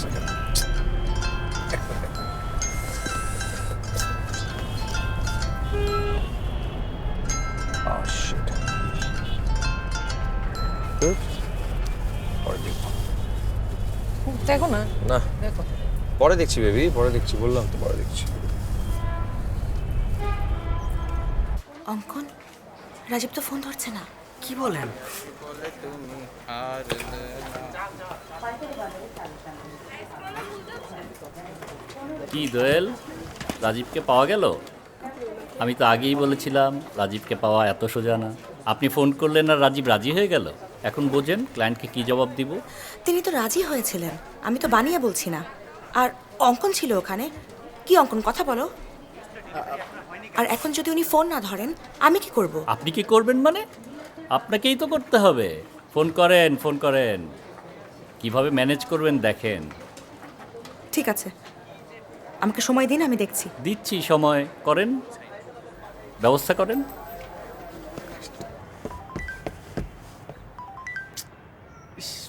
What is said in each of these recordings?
Second. Oh shit. Good. পরে দেখবো। দেখো না, না দেখো। পরে দেখছি বেবি, পরে দেখছি, বললাম তো পরে দেখছি। অঙ্কন, রাজীব তো ফোন ধরছে না। কি বলেন? কি দোয়েল, রাজীবকে পাওয়া গেল? আমি তো আগেই বলেছিলাম রাজীবকে পাওয়া এত সোজা না। আপনি ফোন করলেন আর রাজীব রাজি হয়ে গেল। এখন বোঝেন ক্লায়েন্টকে কি জবাব দিব। তিনি তো রাজি হয়েছিলেন, আমি তো বানিয়ে বলছি না। আর অঙ্কন ছিল ওখানে। কি অঙ্কন, কথা বলো। আর এখন যদি উনি ফোন না ধরেন, আমি কি করব? আপনি কি করবেন মানে? আপনাকেই তো করতে হবে। ফোন করেন, ফোন করেন। কিভাবে ম্যানেজ করবেন দেখেন। ঠিক আছে, আমাকে সময় দিন, আমি দেখছি। দিচ্ছি সময়, করেন, ব্যবস্থা করেন।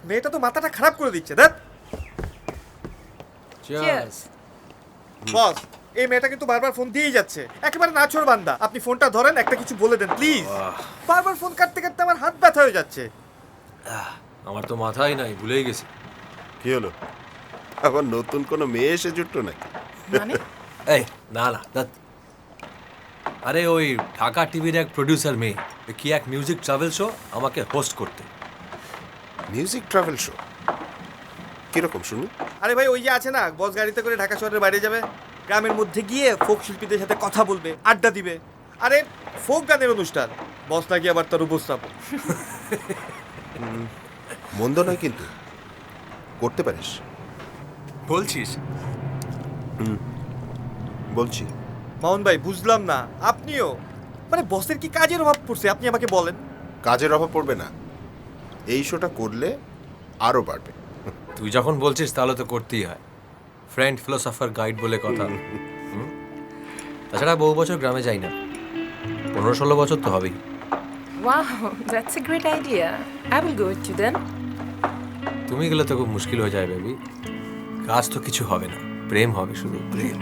মেয়েটা তো মাথাটা খারাপ করে দিচ্ছে। দেখ Cheers. বস, এই মেয়েটা কিন্তু বারবার ফোন দিয়েই যাচ্ছে, একেবারে নাছোড় বান্দা। আপনি ফোনটা ধরেন, একটা কিছু বলে দেন প্লিজ। বারবার ফোন কাটতে কাটতে আমার হাত ব্যথা হয়ে যাচ্ছে। আমার তো মাথায় নাই, ভুলেই গেছি। কি হলো, আবার নতুন কোনো মেয়ে এসে জুটলো নাকি? মানে এই না না ধ্যাৎ। আরে ওই ঢাকা টিভির এক প্রডিউসার মেয়ে, কি এক মিউজিক ট্রাভেল শো আমাকে হোস্ট করতে। মিউজিক ট্রাভেল শো কিরকম শুনি? আরে ভাই, ওই যে আছে না, বস গাড়িতে করে ঢাকা শহরের বাইরে যাবে, গ্রামের মধ্যে গিয়ে ফোক শিল্পীদের সাথে কথা বলবে, আড্ডা দিবে। আরে ফোক গানের অনুষ্ঠান, বস নাকি আবার তার উপস্থাপক। মন্দ নয় কিন্তু, করতে পারিস। বলছিস? বলছি। মামুন ভাই, বুঝলাম না, আপনিও মানে বসের কি কাজের অভাব পড়ছে? আপনি আমাকে বলেন। কাজের অভাব পড়বে না, এই শোটা করলে আরো বাড়বে। তুই যখন বলছিস তাহলে তো করতেই হয়। ফ্রেন্ড ফিলোসফার গাইড বলে কথা। তাছাড়া বহু বছর গ্রামে যাই না, 15-16 বছর তো হবেই। wow, that's a great idea. I will go with you then. তুমি গেলে তো খুব মুশকিল হয়ে যায় বেবি। কাজ তো কিছু হবে না, প্রেম হবে, শুধু প্রেম।